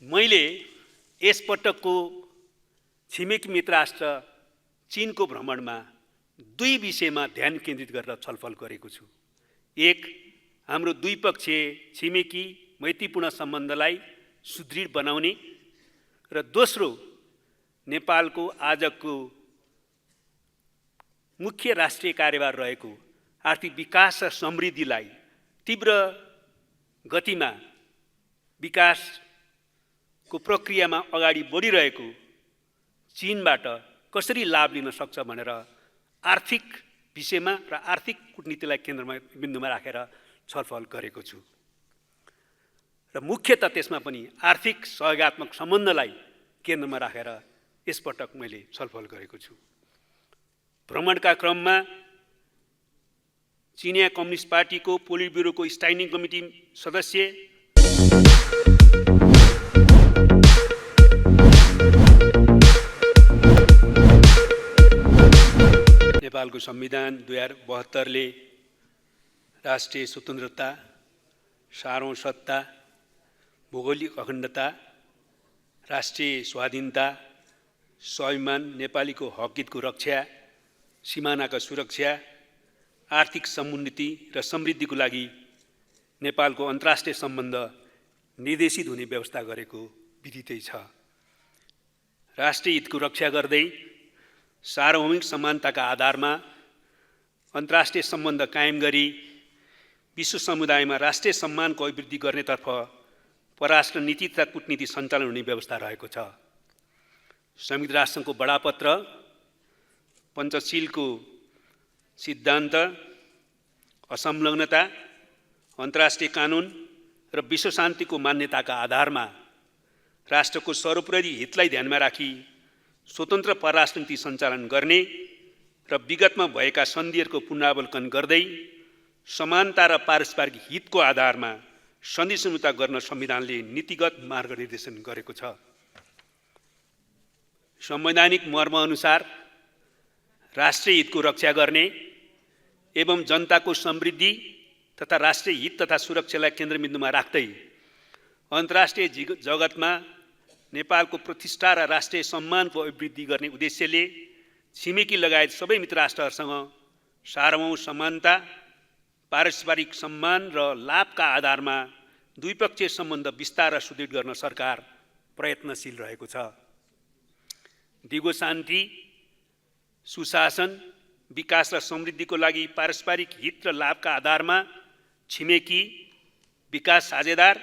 मैले यसपटकको छिमेकी मित्र राष्ट्र चीनको भ्रमणमा दुई विषयमा ध्यान केन्द्रित गरेर छलफल गरेको छु। एक, हाम्रो द्विपक्षीय छिमेकी मैत्रीपूर्ण सम्बन्धलाई सुदृढ बनाउने र दोस्रो, नेपालको आजको मुख्य राष्ट्रिय कार्यभार रहेको आर्थिक विकास र समृद्धिलाई तीव्र गतिमा विकासको प्रक्रियामा अगाडि बढिरहेको चीनबाट कसरी लाभ लिन सक्छ भनेर आर्थिक विषयमा र आर्थिक कूटनीतिलाई केन्द्रमा बिन्दुमा राखेर छलफल गरेको छु र मुख्यतः त्यसमा पनि आर्थिक सहयोगात्मक सम्बन्धलाई केन्द्रमा राखेर यसपटक मैले छलफल गरेको छु। भ्रमणका क्रममा चिनिया कम्युनिस्ट पार्टीको पोलिट ब्युरोको स्ट्यान्डिङ कमिटी सदस्य नेपालको संविधान 2072ले राष्ट्रिय स्वतन्त्रता, सार्वभौम सत्ता, भौगोलिक अखण्डता, राष्ट्रिय स्वाधीनता, स्वाभिमान, नेपालीको हकहितको रक्षा, सीमानाका सुरक्षा, आर्थिक समुन्नति र समृद्धिको लागि नेपालको अन्तर्राष्ट्रिय सम्बन्ध निर्देशित हुने व्यवस्था गरेको विदितै छ। राष्ट्रिय हितको रक्षा गर्दै सार्वभौमिक समानताका आधारमा अन्तर्राष्ट्रिय सम्बन्ध कायम गरी विश्व समुदायमा राष्ट्रिय सम्मानको अभिवृद्धि गर्नेतर्फ परराष्ट्र नीति तथा कूटनीति सञ्चालन हुने व्यवस्था रहेको छ। संयुक्त राष्ट्रसङ्घको बडापत्र, पञ्चशीलको सिद्धान्त, असंलग्नता, अन्तर्राष्ट्रिय कानुन र विश्व शान्तिको मान्यताका आधारमा राष्ट्रको सर्वोपरि हितलाई ध्यानमा राखी स्वतन्त्र परराष्ट्र नीति सञ्चालन गर्ने र विगतमा भएका सन्धिहरूको पुनरावलोकन गर्दै समानता र पारस्परिक हितको आधारमा सन्धि सम्झौता गर्न संविधानले नीतिगत मार्गनिर्देशन गरेको छ। संवैधानिक मर्मअनुसार राष्ट्रिय हितको रक्षा गर्ने एवं जनताको समृद्धि तथा राष्ट्रिय हित तथा सुरक्षालाई केन्द्रबिन्दुमा राख्दै अन्तर्राष्ट्रिय जगतमा नेपालको प्रतिष्ठा र राष्ट्रिय सम्मानको अभिवृद्धि गर्ने उद्देश्यले छिमेकी लगायत सबै मित्र राष्ट्रहरूसँग सार्वभौम समानता, पारस्परिक सम्मान र लाभका आधारमा द्विपक्षीय सम्बन्ध विस्तार र सुदृढ गर्न सरकार प्रयत्नशील रहेको छ। दिगो शान्ति, सुशासन, विकास र समृद्धिको लागि पारस्परिक हित र लाभका आधारमा छिमेकी, विकास साझेदार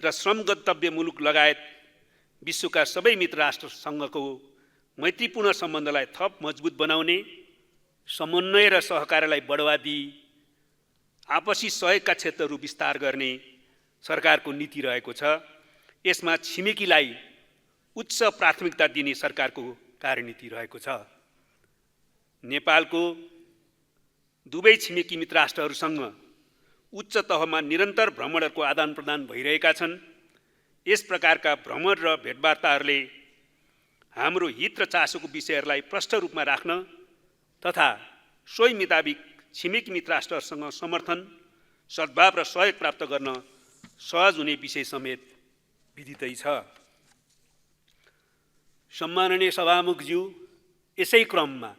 र श्रम गन्तव्य मुलुक लगायत विश्वका सबै मित्र राष्ट्रसँगको मैत्रीपूर्ण सम्बन्धलाई थप मजबुत बनाउने, समन्वय र सहकार्यलाई बढावा दिई आपसी सहयोगका क्षेत्रहरू विस्तार गर्ने सरकारको नीति रहेको छ। यसमा छिमेकीलाई उच्च प्राथमिकता दिने सरकारको कार्यनीति रहेको छ। नेपालको दुवै छिमेकी मित्र राष्ट्रहरूसँग उच्च तहमा निरन्तर भ्रमणहरूको आदान प्रदान भइरहेका छन्। यस प्रकारका भ्रमण र भेटवार्ताहरूले हाम्रो हित र चासोको विषयहरूलाई प्रष्ट रूपमा राख्न तथा सोही मुताबिक छिमेकी मित्र राष्ट्रहरूसँग समर्थन, सद्भाव र सहयोग प्राप्त गर्न सहज हुने विषय समेत विदितै छ। सम्माननीय सभामुखज्यू, यसै क्रममा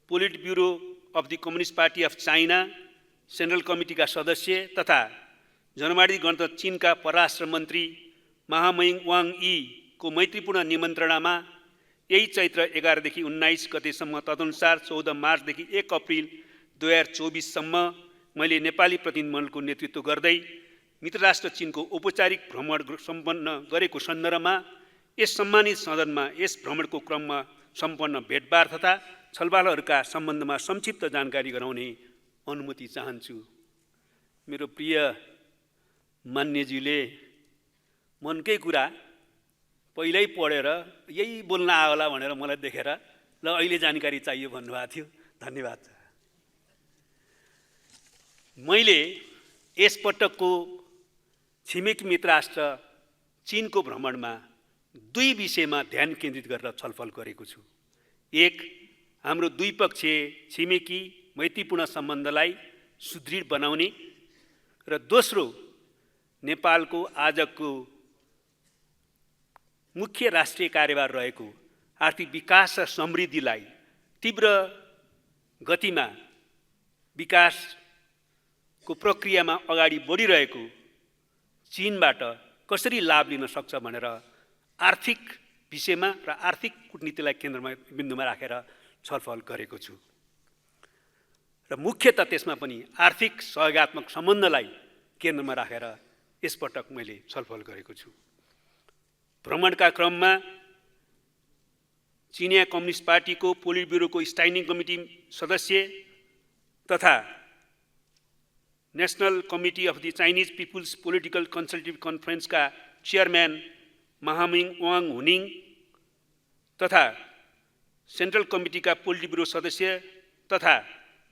politburo of the communist party of China central कमिटीका सदस्य तथा जनवादी गणतन्त्र चीनका परराष्ट्र मन्त्री महामहिम वाङ यीको मैत्रीपूर्ण निमन्त्रणामा यही चैत्र 11 देखि 19 गतेसम्म तदनुसार 14 मार्चदेखि 1 अप्रिल 2024 सम्म मैले नेपाली प्रतिनिधिमण्डलको नेतृत्व गर्दै मित्र राष्ट्र चीनको औपचारिक भ्रमण सम्पन्न गरेको सन्दर्भमा यस सम्मानित सदनमा यस भ्रमणको क्रममा सम्पन्न भेटवार्ता तथा छलफलहरूका सम्बन्धमा संक्षिप्त जानकारी गराउने अनुमति चाहन्छु। मेरो प्रिय मान्यज्यूले मनकै कुरा पहिल्यै पढेर यही बोल्न आयो होला भनेर मलाई देखेर ल अहिले जानकारी चाहियो भन्नुभएको थियो। धन्यवाद। मैले यसपटकको छिमेकी मित्र राष्ट्र चीनको भ्रमणमा दुई विषयमा ध्यान केन्द्रित गरेर छलफल गरेको छु। एक, हाम्रो द्विपक्षीय छिमेकी मैत्रीपूर्ण सम्बन्धलाई सुदृढ बनाउने र दोस्रो, नेपालको आजको मुख्य राष्ट्रिय कार्यभार रहेको आर्थिक विकास र समृद्धिलाई तीव्र गतिमा विकासको प्रक्रियामा अगाडि बढिरहेको चीनबाट कसरी लाभ लिन सक्छ भनेर आर्थिक विषयमा र आर्थिक कूटनीतिलाई केन्द्रमा बिन्दुमा राखेर छलफल गरेको छु र मुख्यतः त्यसमा पनि आर्थिक सहयोगात्मक सम्बन्धलाई केन्द्रमा राखेर यसपटक मैले छलफल गरेको छु। भ्रमणका क्रममा चिनिया कम्युनिस्ट पार्टीको पोलिट ब्युरोको स्ट्यान्डिङ कमिटी सदस्य तथा national committee of the Chinese people's political consultative कन्फरेन्सका चेयरम्यान महामिङ वाङ हुनिङ तथा सेन्ट्रल कमिटीका पोलिट ब्युरो सदस्य तथा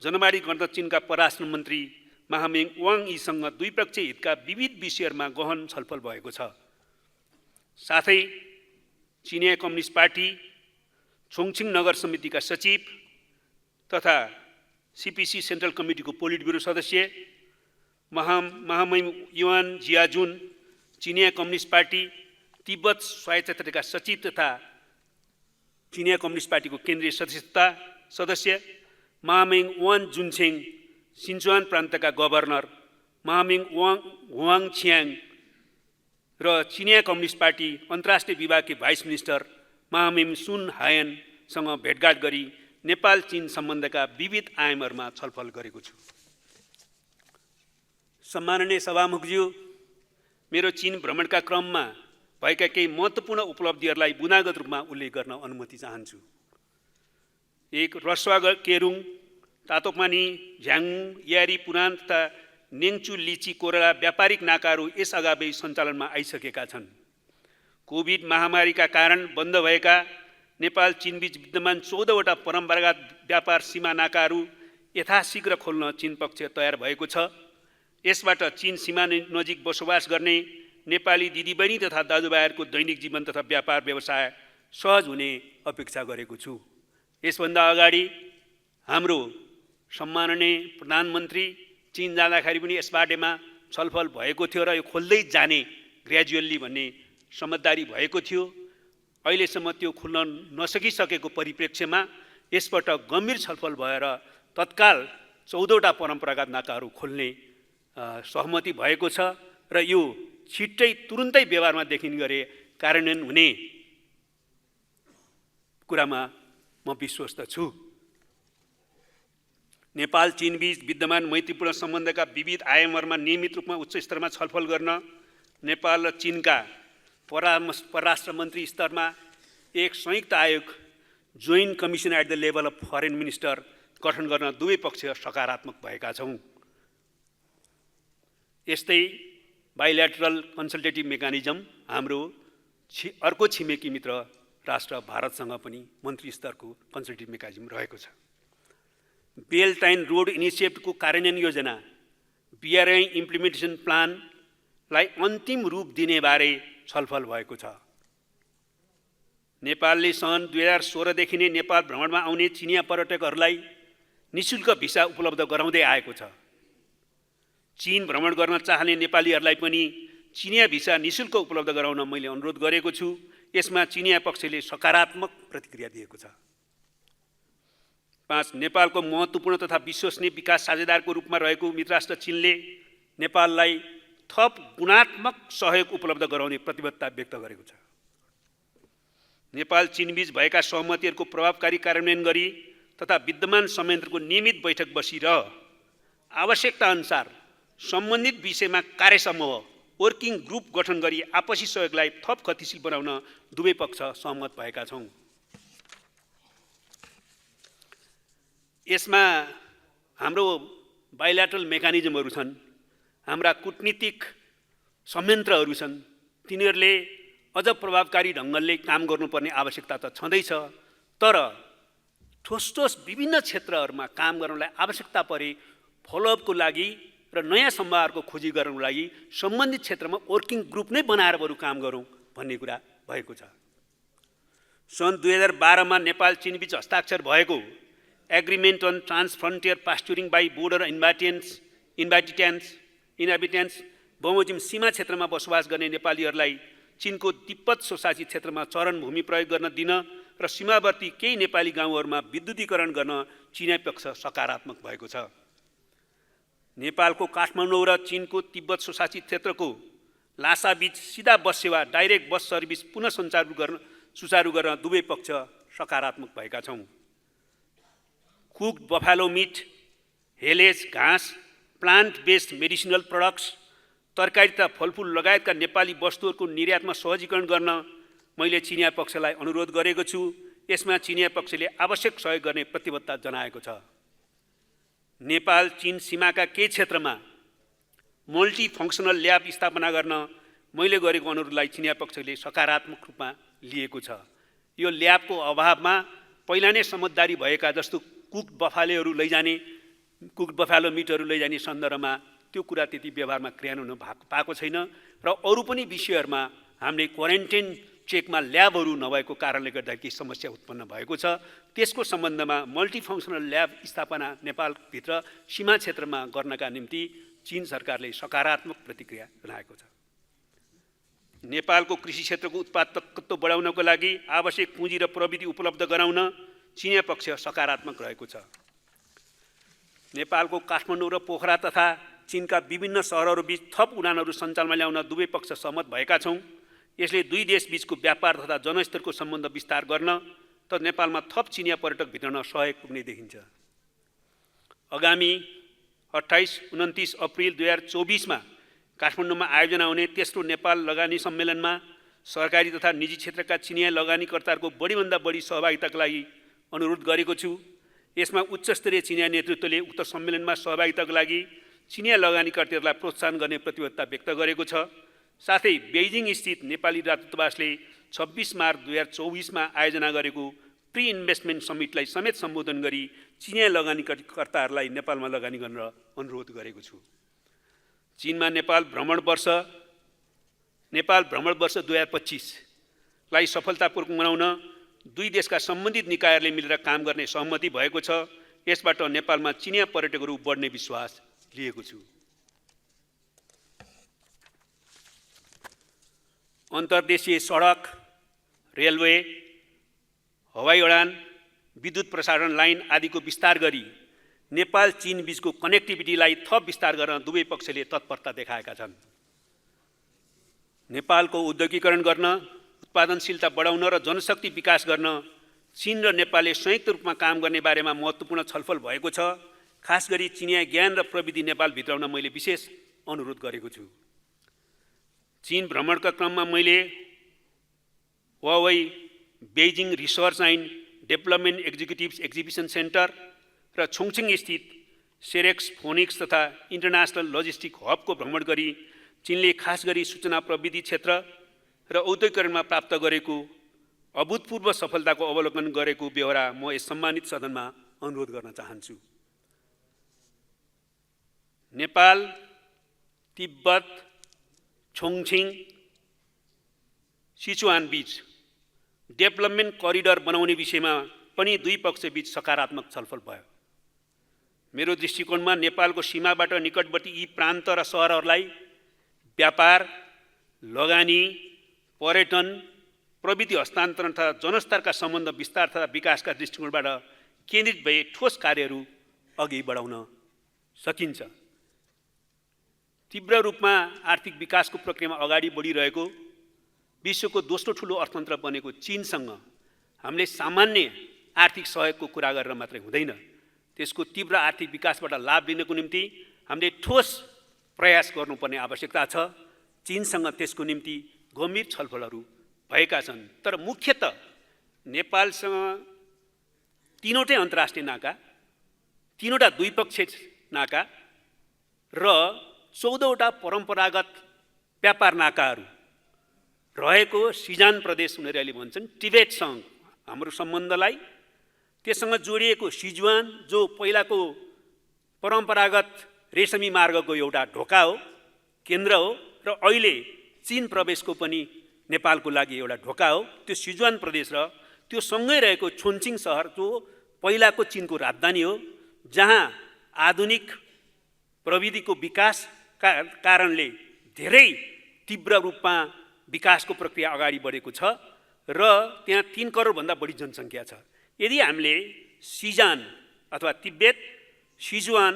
जनवादी गणतन्त्र चीनका परराष्ट्र मन्त्री महामिङ वाङ यीसँग द्विपक्षीय हितका विविध विषयहरूमा गहन छलफल भएको छ। साथै चिनिया कम्युनिस्ट पार्टी छोङछिङ नगर समितिका सचिव तथा सीपीसी सेन्ट्रल कमिटीको पोलिट ब्युरो सदस्य महामहिम युआन जियाजुन चिनिया कम्युनिस्ट पार्टी तिब्बत स्वायत्तताका सचिव तथा चिनिया कम्युनिस्ट पार्टीको केन्द्रीय सदस्य महामिङ वान जुनछेङ सिन्चुआन प्रान्तका गभर्नर महामिङ हुआङ छियाङ र चिनिया कम्युनिस्ट पार्टी अन्तर्राष्ट्रिय विभागकी भाइस मिनिस्टर महामिम सुन हायनसँग भेटघाट गरी नेपाल चीन सम्बन्धका विविध आयामहरूमा छलफल गरेको छु। सम्माननीय सभामुखज्यू, मेरो चीन भ्रमणका क्रममा भएका केही महत्त्वपूर्ण उपलब्धिहरूलाई बुनागत रूपमा उल्लेख गर्न अनुमति चाहन्छु। एक, रसुवा केरुङ, तातोकमानी, झ्याङु, यारी, पुरान तथा नेङचु लिची कोरला व्यापारिक नाकाहरू यस अगावै सञ्चालनमा आइसकेका छन्। कोभिड महामारीका कारण बन्द भएका नेपाल चीनबीच विद्यमान 14वटा परम्परागत व्यापार सीमा नाकाहरू यथाशीघ्र खोल्न चीन पक्ष तयार भएको छ। यसबाट चीन सीमा नजिक बसोबास गर्ने नेपाली दिदीबहिनी तथा दाजुभाइहरूको दैनिक जीवन तथा व्यापार व्यवसाय सहज हुने अपेक्षा गरेको छु। यसभन्दा अगाडि हाम्रो सम्माननीय प्रधानमन्त्री चीन जाँदाखेरि पनि यस बारेमा छलफल भएको थियो र यो खोल्दै जाने ग्रेजुअल्ली भन्ने समझदारी भएको थियो। अहिलेसम्म त्यो खुल्न नसकिसकेको परिप्रेक्ष्यमा यसपटक गम्भीर छलफल भएर तत्काल 14वटा परम्परागत नाकाहरू खोल्ने सहमति भएको छ र यो छिट्टै तुरुन्तै व्यवहारमा देखिने गरे कार्यान्वयन हुने कुरामा म विश्वस्त छु। नेपाल चीनबीच विद्यमान मैत्रीपूर्ण सम्बन्धका विविध आयामहरूमा नियमित रूपमा उच्च स्तरमा छलफल गर्न नेपाल र चीनका परराष्ट्र मन्त्री स्तरमा एक संयुक्त आयोग joint commission at the level of foreign minister गठन गर्न दुवै पक्ष सकारात्मक भएका छौँ। यस्तै बाइल्याटरल कन्सल्टेटिभ मेकानिजम हाम्रो अर्को छिमेकी मित्र राष्ट्र भारतसँग पनि मन्त्री स्तरको कन्सल्टेटिभ मेकानिजम रहेको छ। बेल्ट एन्ड रोड इनिसिएटिभको कार्यान्वयन योजना BRI इम्प्लिमेन्टेसन प्लानलाई अन्तिम रूप दिने बारे छलफल भएको छ। नेपालले सन् 2016 देखि नै नेपाल भ्रमणमा आउने चिनिया पर्यटकहरूलाई निःशुल्क भिसा उपलब्ध गराउँदै आएको छ। चीन भ्रमण गर्न चाहने नेपालीहरूलाई पनि चिनिया भिसा निःशुल्क उपलब्ध गराउन मैले अनुरोध गरेको छु। यसमा चिनिया पक्षले सकारात्मक प्रतिक्रिया दिएको छ। 5, नेपालको महत्त्वपूर्ण तथा विश्वसनीय विकास साझेदारको रूपमा रहेको मित्रराष्ट्र चीनले नेपाललाई थप गुणात्मक सहयोग उपलब्ध गराउने प्रतिबद्धता व्यक्त गरेको छ। नेपाल चीनबीच भएका सहमतिहरूको प्रभावकारी कार्यान्वयन गरी तथा विद्यमान संयन्त्रको नियमित बैठक बसेर आवश्यकता अनुसार सम्बन्धित विषयमा कार्यसमूह वर्किङ ग्रुप गठन गरी आपसी सहयोगलाई थप गतिशील बनाउन दुवै पक्ष सहमत भएका छौँ। यसमा हाम्रो बाइल्याटरल मेकानिजमहरू छन्, हाम्रा कूटनीतिक संयन्त्रहरू छन्, तिनीहरूले अझ प्रभावकारी ढङ्गले काम गर्नुपर्ने आवश्यकता त छँदैछ। तर ठोस विभिन्न क्षेत्रहरूमा काम गर्नलाई आवश्यकता परे फलोअपको लागि र नयाँ सम्भावनाहरूको खोजी गर्नको लागि सम्बन्धित क्षेत्रमा वर्किङ ग्रुप नै बनाएर बरु काम गरौँ भन्ने कुरा भएको छ। सन् 2012 मा नेपाल चीनबीच हस्ताक्षर भएको एग्रिमेन्ट अन ट्रान्सफ्रन्टियर पास्चुरिङ बाई बोर्डर इन्हाबिटेन्ट्स बमोजिम सीमा क्षेत्रमा बसोबास गर्ने नेपालीहरूलाई चीनको तिब्बत सोसाइटी क्षेत्रमा चरण भूमि प्रयोग गर्न दिन र सीमावर्ती केही नेपाली गाउँहरूमा विद्युतीकरण गर्न चीनी पक्ष सकारात्मक भएको छ। नेपालको काठमाडौँ र चीनको तिब्बत सोसाइटी क्षेत्रको लासाबीच सिधा बस सेवा डाइरेक्ट बस सर्भिस पुनः सुचारू गर्न दुवै पक्ष सकारात्मक भएका छौँ। कुक्ड बफालो मिट, हेलेज घाँस, प्लान्ट बेस्ड मेडिसिनल प्रडक्ट्स, तरकारी तथा फलफुल लगायतका नेपाली वस्तुहरूको निर्यातमा सहजीकरण गर्न मैले चिनिया पक्षलाई अनुरोध गरेको छु। यसमा चिनिया पक्षले आवश्यक सहयोग गर्ने प्रतिबद्धता जनाएको छ। नेपाल चीन सीमाका केही क्षेत्रमा मल्टी फङ्सनल ल्याब स्थापना गर्न मैले गरेको अनुरोधलाई चिनिया पक्षले सकारात्मक रूपमा लिएको छ। यो ल्याबको अभावमा पहिला नै समझदारी भएका जस्तो कुक्ड बफालो मिटहरू लैजाने सन्दर्भमा त्यो कुरा त्यति व्यवहारमा क्रियान्वयन पाएको छैन र अरू पनि विषयहरूमा हामीले क्वारेन्टाइन चेकमा ल्याबहरू नभएको कारणले गर्दा केही समस्या उत्पन्न भएको छ। त्यसको सम्बन्धमा मल्टिफङ्सनल ल्याब स्थापना नेपालभित्र सीमा क्षेत्रमा गर्नका निम्ति चीन सरकारले सकारात्मक प्रतिक्रिया जनाएको छ। नेपालको कृषि क्षेत्रको उत्पादकत्व बढाउनको लागि आवश्यक पुँजी र प्रविधि उपलब्ध गराउन चीनिया पक्ष सकारात्मक रहेको छ। नेपालको काठमाडौँ र पोखरा तथा चीनका विभिन्न सहरहरूबीच थप उडानहरू सञ्चालनमा ल्याउन दुवै पक्ष सहमत भएका छौँ। यसले दुई देशबीचको व्यापार तथा जनस्तरको सम्बन्ध विस्तार गर्न तथा नेपालमा थप चिनिया पर्यटक भित्रन सहयोग पुग्ने देखिन्छ। आगामी 28-29 अप्रिल 2024 मा काठमाडौँमा आयोजना हुने तेस्रो नेपाल लगानी सम्मेलनमा सरकारी तथा निजी क्षेत्रका चिनिया लगानीकर्ताहरूको बढीभन्दा बढी सहभागिताका लागि अनुरोध गरेको छु। यसमा उच्चस्तरीय चिनिया नेतृत्वले उक्त सम्मेलनमा सहभागिताका लागि चिनिया लगानीकर्ताहरूलाई प्रोत्साहन गर्ने प्रतिबद्धता व्यक्त गरेको छ। साथै बेइजिङ स्थित नेपाली राजदूतावासले 26 मार्च 2024 मा आयोजना गरेको प्री इन्भेस्टमेन्ट समिटलाई समेत सम्बोधन गरी चिनिया लगानीकर्ताहरूलाई नेपालमा लगानी गर्न अनुरोध गरेको छु। चीनमा नेपाल भ्रमण वर्ष 2025 लाई सफलतापूर्वक मनाउन दुई देशका सम्बन्धित निकायहरूले मिलेर काम गर्ने सहमति भएको छ। यसबाट नेपालमा चिनिया पर्यटकहरू बढ्ने विश्वास लिएको छु। अन्तर्देशीय सडक, रेलवे, हवाई उडान, विद्युत प्रसारण लाइन आदिको विस्तार गरी नेपाल चीन बीचको कनेक्टिभिटीलाई थप विस्तार गर्न दुवै पक्षले तत्परता देखाएका छन्। नेपालको औद्योगिकरण गर्न, उत्पादनशीलता बढाउन र जनशक्ति विकास गर्न चीन र नेपालले संयुक्त रूपमा काम गर्ने बारेमा महत्त्वपूर्ण छलफल भएको छ। खास गरी चिनिया ज्ञान र प्रविधि नेपाल भित्राउन मैले विशेष अनुरोध गरेको छु। चीन भ्रमणका क्रममा मैले Huawei Beijing research and development executives exhibition center र छोङछिङ स्थित सेरेक्स फोनिक्स तथा इन्टरनेसनल लजिस्टिक हबको भ्रमण गरी चीनले खास गरी सूचना प्रविधि क्षेत्र र औद्योगिकरणमा प्राप्त गरेको अभूतपूर्व सफलताको अवलोकन गरेको बेहोरा म यस सम्मानित सदनमा अनुरोध गर्न चाहन्छु। नेपाल, तिब्बत, छोङछिङ, सिचुआन बीच डेभलपमेन्ट करिडर बनाउने विषयमा पनि दुई पक्षबीच सकारात्मक छलफल भयो। मेरो दृष्टिकोणमा नेपालको सीमाबाट निकटवर्ती यी प्रान्त र सहरहरूलाई व्यापार, लगानी, पर्यटन, प्रविधि हस्तान्तरण तथा जनस्तरका सम्बन्ध विस्तार तथा विकासका दृष्टिकोणबाट केन्द्रित भए ठोस कार्यहरू अघि बढाउन सकिन्छ। तीव्र रूपमा आर्थिक विकासको प्रक्रियामा अगाडि बढिरहेको विश्वको दोस्रो ठुलो अर्थतन्त्र बनेको चीनसँग हामीले सामान्य आर्थिक सहयोगको कुरा गरेर मात्रै हुँदैन। त्यसको तीव्र आर्थिक विकासबाट लाभ लिनको निम्ति हामीले ठोस प्रयास गर्नुपर्ने आवश्यकता छ। चीनसँग त्यसको निम्ति गम्भीर छलफलहरू भएका छन्। तर मुख्यतः नेपालसँग तीनवटै अन्तर्राष्ट्रिय नाका, तीनवटा द्विपक्षीय नाका र 14वटा परम्परागत व्यापार नाकाहरू रहेको सिजान प्रदेश उनीहरूले अहिले भन्छन् टिबेटसँग हाम्रो सम्बन्धलाई, त्यससँग जोडिएको सिजुआन जो पहिलाको परम्परागत रेशमी मार्गको एउटा ढोका हो, केन्द्र हो र अहिले चीन प्रवेशको पनि नेपालको लागि एउटा ढोका हो, त्यो सिजुआन प्रदेश र त्यो सँगै रहेको छोङछिङ सहर जो पहिलाको चीनको राजधानी हो, जहाँ आधुनिक प्रविधिको विकास कारणले धेरै तीव्र रूपमा विकासको प्रक्रिया अगाडि बढेको छ र त्यहाँ 3 करोडभन्दा बढी जनसङ्ख्या छ। यदि हामीले सिजान अथवा तिब्बत, सिजुआन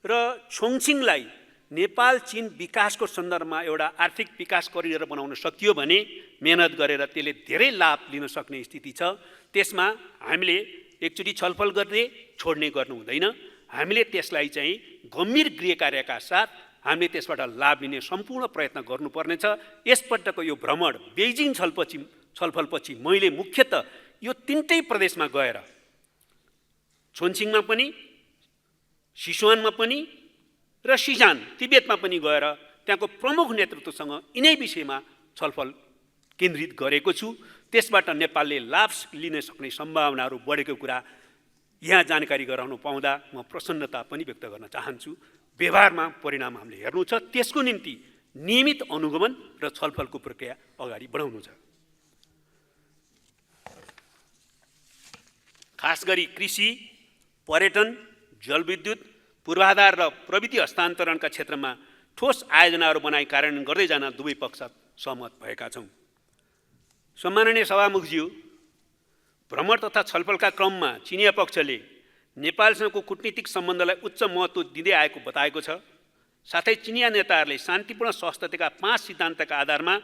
र छोङछिङलाई नेपाल चीन विकासको सन्दर्भमा एउटा आर्थिक विकास करिडोर बनाउन सकियो भने मेहनत गरेर त्यसले धेरै लाभ लिन सक्ने स्थिति छ। त्यसमा हामीले एकचोटि छलफल गर्ने छोड्ने गर्नु हुँदैन। हामीले त्यसलाई चाहिँ गम्भीर गृह कार्यका साथ हामीले त्यसबाट लाभ लिने सम्पूर्ण प्रयत्न गर्नुपर्नेछ। यसपटकको यो भ्रमण बेइजिङ छलफलपछि मैले मुख्यतः यो 3टै प्रदेशमा गएर छोङछिङमा पनि, सिसुवानमा पनि र सिजान तिब्बतमा पनि गएर त्यहाँको प्रमुख नेतृत्वसँग यिनै विषयमा छलफल केन्द्रित गरेको छु। त्यसबाट नेपालले लाभ लिन सक्ने सम्भावनाहरू बढेको कुरा यहाँ जानकारी गराउनु पाउँदा म प्रसन्नता पनि व्यक्त गर्न चाहन्छु। व्यवहारमा परिणाम हामीले हेर्नु छ, त्यसको निम्ति नियमित अनुगमन र छलफलको प्रक्रिया अगाडि बढाउनु छ। खास गरी कृषि, पर्यटन, जलविद्युत, पूर्वाधार र प्रविधि हस्तान्तरणका क्षेत्रमा ठोस आयोजनाहरू बनाई कार्यान्वयन गर्दै जान दुवै पक्ष सहमत भएका छौँ। सम्माननीय सभामुखज्यू, भ्रमण तथा छलफलका क्रममा चिनिया पक्षले नेपालसँगको कूटनीतिक सम्बन्धलाई उच्च महत्त्व दिँदै आएको बताएको छ। साथै चिनिया नेताहरूले शान्तिपूर्ण सहस्थितिका 5 सिद्धान्तका आधारमा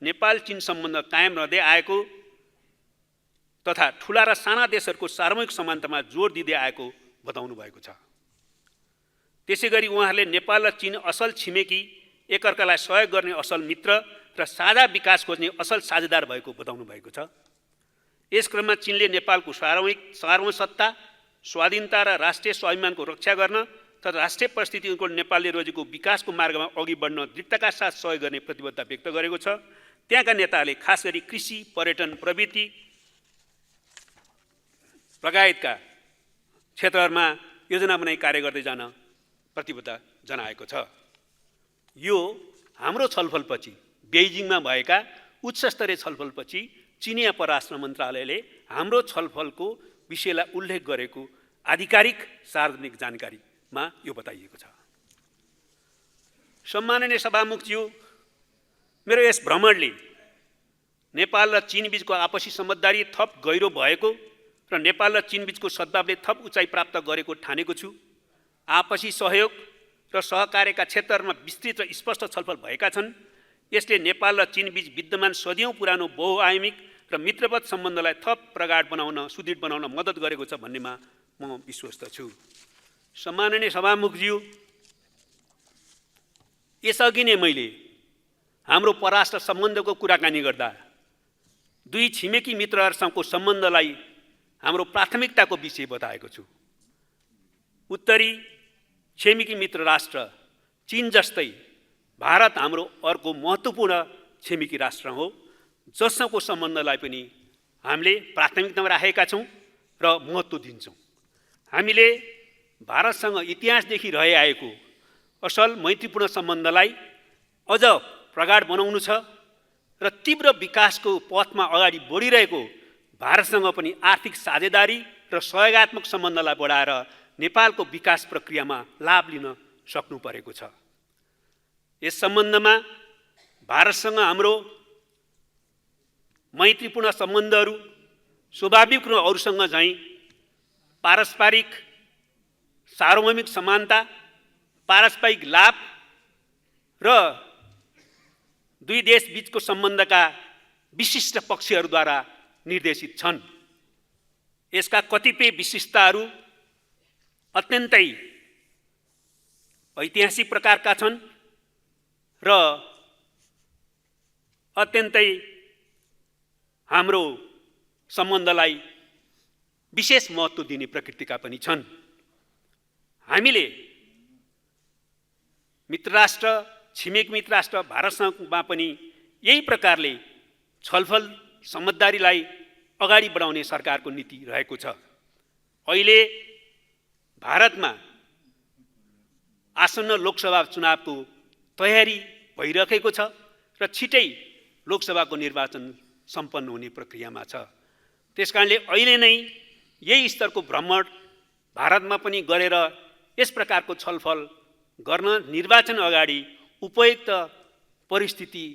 नेपाल चीन सम्बन्ध कायम रहँदै आएको तथा ठुला र साना देशहरूको सार्वजनिक समानतामा जोड दिँदै आएको बताउनु भएको छ। त्यसैगरी उहाँहरूले नेपाल र चीन असल छिमेकी, एकअर्कालाई सहयोग गर्ने असल मित्र र साझा विकास खोज्ने असल साझेदार भएको बताउनु भएको छ। यस क्रममा चीनले नेपालको सार्वभौमसत्ता, स्वाधीनता र राष्ट्रिय स्वाभिमानको रक्षा गर्न तथा राष्ट्रिय परिस्थितिको नेपालले रोजेको विकासको मार्गमा अघि बढ्न दृढताका साथ सहयोग गर्ने प्रतिबद्धता व्यक्त गरेको छ। त्यहाँका नेताहरूले खास गरी कृषि, पर्यटन, प्रविधि लगायतका क्षेत्रहरूमा योजना बनाई कार्य गर्दै जान प्रतिबद्धता जनाएको छ। यो हाम्रो छलफलपछि, बेइजिङमा भएका उच्चस्तरीय छलफलपछि चिनिया परराष्ट्र मन्त्रालयले हाम्रो छलफलको विषयलाई उल्लेख गरेको आधिकारिक सार्वजनिक जानकारीमा यो बताइएको छ। सम्माननीय सभामुखज्यू, मेरो यस भ्रमणले नेपाल र चीन बीचको आपसी समझदारी थप गहिरो भएको र नेपाल र चीन बीचको सद्भावले थप उचाइ प्राप्त गरेको ठानेको छु। आपसी सहयोग र सहकार्यका क्षेत्रहरूमा विस्तृत र स्पष्ट छलफल भएका छन्। यसले नेपाल र चीन बीच विद्यमान सदियौं पुरानो बहुआयामिक र मित्रवत सम्बन्धलाई थप प्रगाढ बनाउन, सुदृढ बनाउन मद्दत गरेको छ भन्नेमा म विश्वस्त छु। सम्माननीय सभामुखज्यू, यसअघि नै मैले हाम्रो परराष्ट्र सम्बन्धको कुराकानी गर्दा दुई छिमेकी मित्रहरूसँगको सम्बन्धलाई हाम्रो प्राथमिकताको विषय बताएको छु। उत्तरी छिमेकी मित्र राष्ट्र चीन जस्तै भारत हाम्रो अर्को महत्त्वपूर्ण छिमेकी राष्ट्र हो, जसँगको सम्बन्धलाई पनि हामीले प्राथमिकतामा राखेका छौँ र महत्त्व दिन्छौँ। हामीले भारतसँग इतिहासदेखि रहिआएको असल मैत्रीपूर्ण सम्बन्धलाई अझ प्रगाढ बनाउनु छ र तीव्र विकासको पथमा अगाडि बढिरहेको भारतसँग पनि आर्थिक साझेदारी र सहयोगात्मक सम्बन्धलाई बढाएर नेपालको विकास प्रक्रियामा लाभ लिन सक्नु परेको छ। यस सम्बन्धमा भारतसँग हाम्रो मैत्रीपूर्ण सम्बन्धहरू स्वाभाविक रूपमा अरूसँग झैँ पारस्परिक सार्वभौमिक समानता, पारस्परिक लाभ र दुई देश बीचको सम्बन्धका विशिष्ट पक्षहरूद्वारा निर्देशित छन्। यसका कतिपय विशिष्टताहरू अत्यन्तै ऐतिहासिक प्रकारका छन् र अत्यन्तै हाम्रो सम्बन्धलाई विशेष महत्त्व दिने प्रकृतिका पनि छन्। हामीले मित्रराष्ट्र, छिमेकी मित्रराष्ट्र भारतसँगमा पनि यही प्रकारले छलफल समझदारीलाई अगाडि बढाउने सरकारको नीति रहेको छ। अहिले भारतमा आसन्न लोकसभा चुनावको तयारी भइरहेको छ र छिटै लोकसभाको निर्वाचन सम्पन्न हुने प्रक्रियामा छ। त्यसकारणले अहिले नै यही स्तरको भ्रमण भारतमा पनि गरेर यस प्रकारको छलफल गर्न निर्वाचन अगाडि उपयुक्त परिस्थिति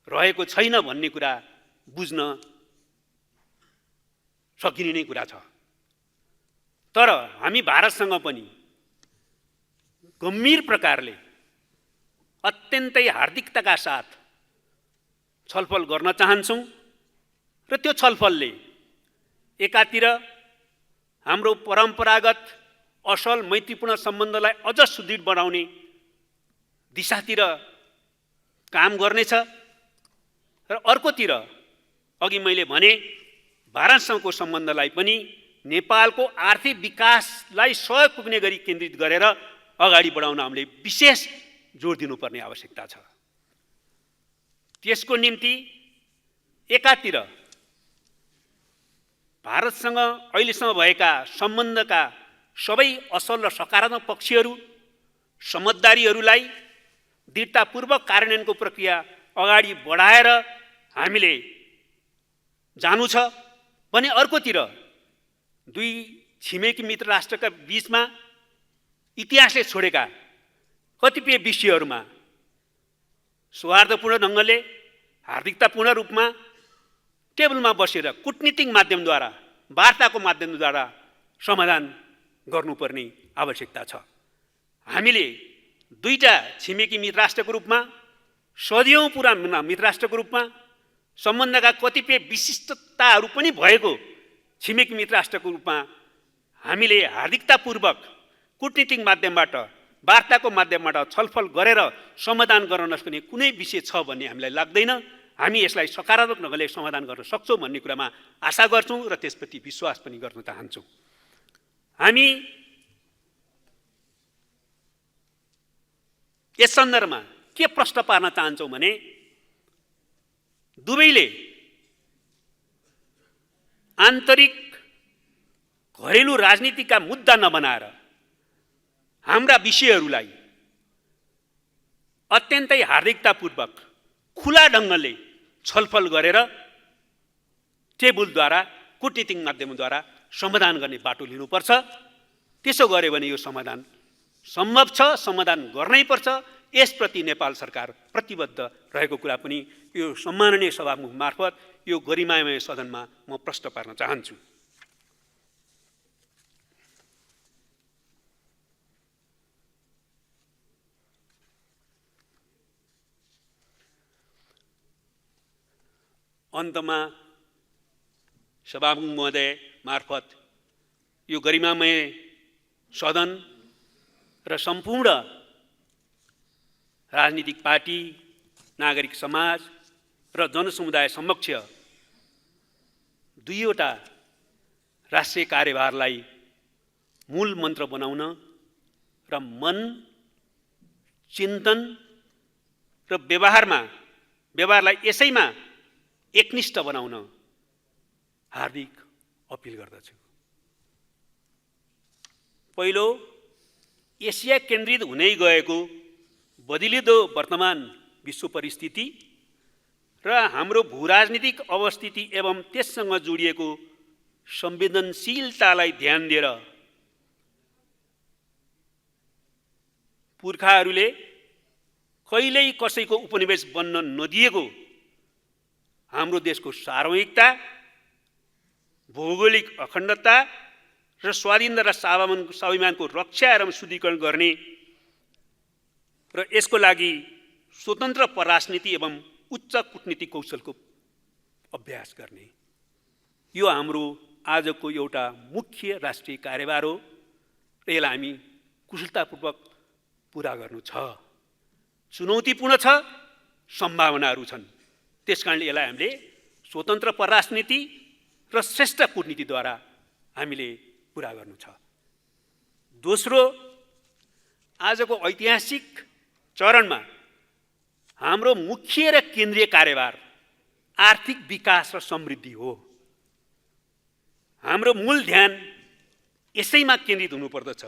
रहेको छैन भन्ने कुरा बुझ्न सकिने नै कुरा छ। तर हामी भारतसँग पनि गम्भीर प्रकारले अत्यन्तै हार्दिकताका साथ छलफल गर्न चाहन्छौँ र त्यो छलफलले एकातिर हाम्रो परम्परागत असल मैत्रीपूर्ण सम्बन्धलाई अझ सुदृढ बनाउने दिशातिर काम गर्नेछ र अर्कोतिर अघि मैले भने भारतसँगको सम्बन्धलाई पनि नेपालको आर्थिक विकासलाई सहयोग पुग्ने गरी केन्द्रित गरेर अगाडि बढाउन हामीले विशेष जोड दिनुपर्ने आवश्यकता छ। त्यसको निम्ति एकातिर भारतसँग अहिलेसम्म भएका सम्बन्धका सबै असल र सकारात्मक पक्षहरू समझदारीहरूलाई दृढतापूर्वक कार्यान्वयनको प्रक्रिया अगाडि बढाएर हामीले जानु छ भने अर्कोतिर दुई छिमेकी मित्र राष्ट्रका बीचमा इतिहासले छोडेका कतिपय विषयहरूमा सौहार्दपूर्ण ढङ्गले हार्दिकतापूर्ण रूपमा टेबलमा बसेर कूटनीतिक माध्यमद्वारा वार्ताको माध्यमद्वारा समाधान गर्नुपर्ने आवश्यकता छ। हामीले दुईटा छिमेकी मित्र राष्ट्रको रूपमा सदियौं पुराना मित्र राष्ट्रको रूपमा सम्बन्धका कतिपय विशिष्टताहरू पनि भएको छिमेकी मित्र राष्ट्रको रूपमा हामीले हार्दिकतापूर्वक कूटनीतिक माध्यमबाट वार्ताको माध्यमबाट छलफल गरेर समाधान गर्न नसक्ने कुनै विषय छ भन्ने हामीलाई लाग्दैन। हामी यसलाई सकारात्मक ढङ्गले समाधान गर्न सक्छौँ भन्ने कुरामा आशा गर्छौँ र त्यसप्रति विश्वास पनि गर्न चाहन्छौँ। हामी यस सन्दर्भमा के प्रश्न पार्न चाहन्छौँ भने दुवैले आन्तरिक घरेलु राजनीतिका मुद्दा नबनाएर हाम्रा विषयहरूलाई अत्यन्तै हार्दिकतापूर्वक खुला ढङ्गले छलफल गरेर टेबलद्वारा कूटनीतिक माध्यमद्वारा समाधान गर्ने बाटो लिनुपर्छ। त्यसो गर्यो भने यो समाधान सम्भव छ, समाधान गर्नै पर्छ। यसप्रति नेपाल सरकार प्रतिबद्ध रहेको कुरा पनि यो सम्माननीय सभामुख मार्फत यो गरिमामय सदनमा म प्रश्न पार्न चाहन्छु। अन्तमा सभामुख महोदय मार्फत यो गरिमामय सदन र सम्पूर्ण राजनीतिक पार्टी, नागरिक समाज र जनसमुदाय समक्ष दुईवटा राष्ट्रिय कार्यभारलाई मूल मन्त्र बनाउन र मन, चिन्तन र व्यवहारलाई यसैमा एकनिष्ठ बनाउन हार्दिक अपिल गर्दछु। पहिलो, एसिया केन्द्रित हुँदै गएको बदलिँदो वर्तमान विश्व परिस्थिति र हाम्रो भूराजनीतिक अवस्थिति एवं त्यससँग जोडिएको संवेदनशीलतालाई ध्यान दिएर पुर्खाहरूले कहिल्यै कसैको उपनिवेश बन्न नदिएको हाम्रो देशको सार्वभौमिकता, भौगोलिक अखण्डता र स्वाधीनता र स्वाभिमानको रक्षा एवं शुद्धिकरण गर्ने र यसको लागि स्वतन्त्र परराजनीति एवं उच्च कूटनीतिक कौशलको अभ्यास गर्ने, यो हाम्रो आजको एउटा मुख्य राष्ट्रिय कार्यभार हो र यसलाई हामी कुशलतापूर्वक पुरा गर्नु छ। चुनौतीपूर्ण छ, सम्भावनाहरू छन्। त्यसकारणले यसलाई हामीले स्वतन्त्र परराजनीति र श्रेष्ठ कूटनीतिद्वारा हामीले पुरा गर्नु छ। दोस्रो, आजको ऐतिहासिक चरणमा हाम्रो मुख्य र केन्द्रीय कार्यभार आर्थिक विकास र समृद्धि हो। हाम्रो मूल ध्यान यसैमा केन्द्रित हुनुपर्दछ।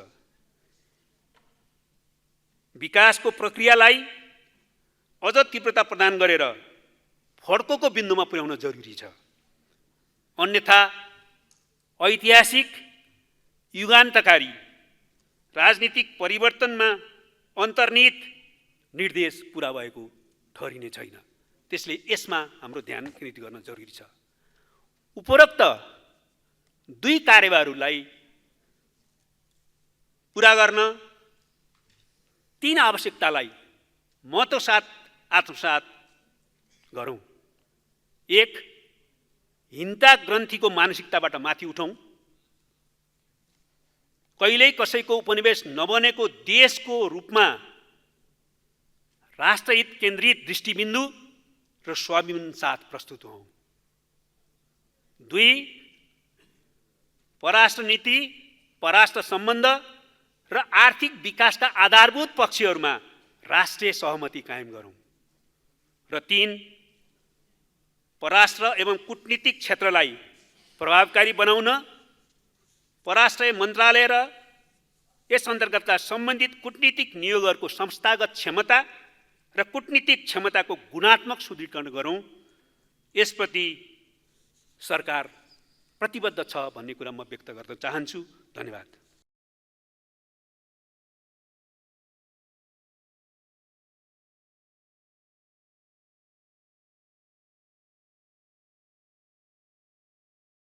विकासको प्रक्रियालाई अझ तीव्रता प्रदान गरेर फड्कोको बिन्दुमा पुर्याउन जरुरी छ। अन्यथा ऐतिहासिक युगान्तकारी राजनीतिक परिवर्तनमा अन्तर्निहित निर्देश पुरा भएको गरिने छैन। त्यसले यसमा हाम्रो ध्यान केन्द्रित गर्न जरुरी छ। उपरोक्त दुई कार्यभारहरूलाई पूरा गर्न तीन आवश्यकतालाई महत्त्वसाथ आत्मसात गरौँ। एक, हिंसा ग्रन्थीको मानसिकताबाट माथि उठौँ। कहिल्यै कसैको उपनिवेश नबनेको देशको रूपमा राष्ट्रहित केन्द्रित दृष्टिबिन्दु र स्वाभिमान साथ प्रस्तुत हौँ। दुई, परराष्ट्र नीति, परराष्ट्र सम्बन्ध र आर्थिक विकासका आधारभूत पक्षहरूमा राष्ट्रिय सहमति कायम गरौँ। र तीन, परराष्ट्र एवं कूटनीतिक क्षेत्रलाई प्रभावकारी बनाउन परराष्ट्र मन्त्रालय र यस अन्तर्गतका सम्बन्धित कूटनीतिक नियोगहरूको संस्थागत क्षमता र कूटनीतिक क्षमताको गुणात्मक सुदृढीकरण गरौँ। यसप्रति सरकार प्रतिबद्ध छ भन्ने कुरा म व्यक्त गर्न चाहन्छु। धन्यवाद।